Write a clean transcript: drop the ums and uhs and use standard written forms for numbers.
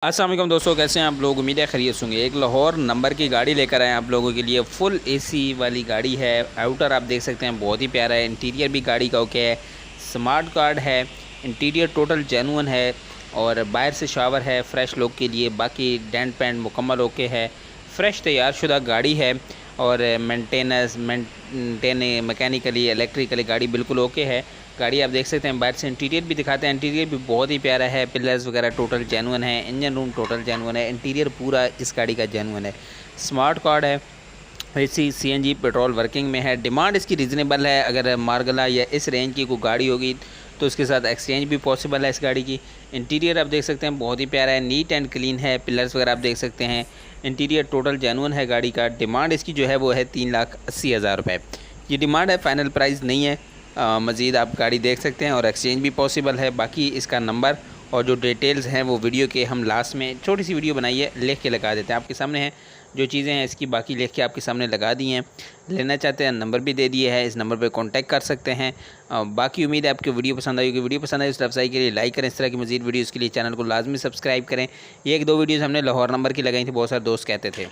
अस्सलाम वालेकुम दोस्तों, कैसे हैं आप लोग। उम्मीद है खैरियत होंगे। एक लाहौर नंबर की गाड़ी लेकर आए आप लोगों के लिए। फुल एसी वाली गाड़ी है। आउटर आप देख सकते हैं बहुत ही प्यारा है। इंटीरियर भी गाड़ी का ओके है। स्मार्ट कार्ड है। इंटीरियर टोटल जेन्युइन है और बाहर से शावर है फ्रेश लुक के लिए। बाकी डेंट पेंट मुकम्मल ओके है। फ्रेश तैयार शुदा गाड़ी है और मेंटेन मैकेनिकली इलेक्ट्रिकली गाड़ी बिल्कुल ओके है। गाड़ी आप देख सकते हैं। बाहर से इंटीरियर भी दिखाते हैं। इंटीरियर भी बहुत ही प्यारा है। पिलर्स वगैरह टोटल जेन्युइन है। इंजन रूम टोटल जेन्युइन है। इंटीरियर पूरा इस गाड़ी का जेन्युइन है। स्मार्ट कार्ड है। एसी सीएनजी पेट्रोल वर्किंग में है। डिमांड इसकी रीज़नेबल है। अगर मार्गला या इस रेंज की कोई गाड़ी होगी तो उसके साथ एक्सचेंज भी पॉसिबल है इस गाड़ी की। इंटीरियर आप देख सकते हैं बहुत ही प्यारा है। नीट एंड क्लीन है। पिलर्स वगैरह आप देख सकते हैं। इंटीरियर टोटल जेन्युइन है गाड़ी का। डिमांड इसकी जो है वो है 3,80,000 रुपये। ये डिमांड है, फाइनल प्राइस नहीं है। मज़ीद आप गाड़ी देख सकते हैं और एक्सचेंज भी पॉसिबल है। बाकी इसका नंबर और जो डिटेल्स हैं वो वीडियो के हम लास्ट में छोटी सी वीडियो बनाई है, लिख के लगा देते हैं। आपके सामने है जो चीज़ें हैं इसकी बाकी लिख के आपके सामने लगा दी हैं। लेना चाहते हैं नंबर भी दे दिए है, इस नंबर पे कांटेक्ट कर सकते हैं। बाकी उम्मीद है आपको वीडियो पसंद आई होगी। वीडियो पसंद आई उस अफजाई के लिए लाइक करें। इस तरह की मज़ीद वीडियोज़ के लिए चैनल को लाजमी सब्सक्राइब करें। ये 1-2 वीडियोज़ हमने लाहौर नंबर की लगाई थी, बहुत सारे दोस्त कहते थे।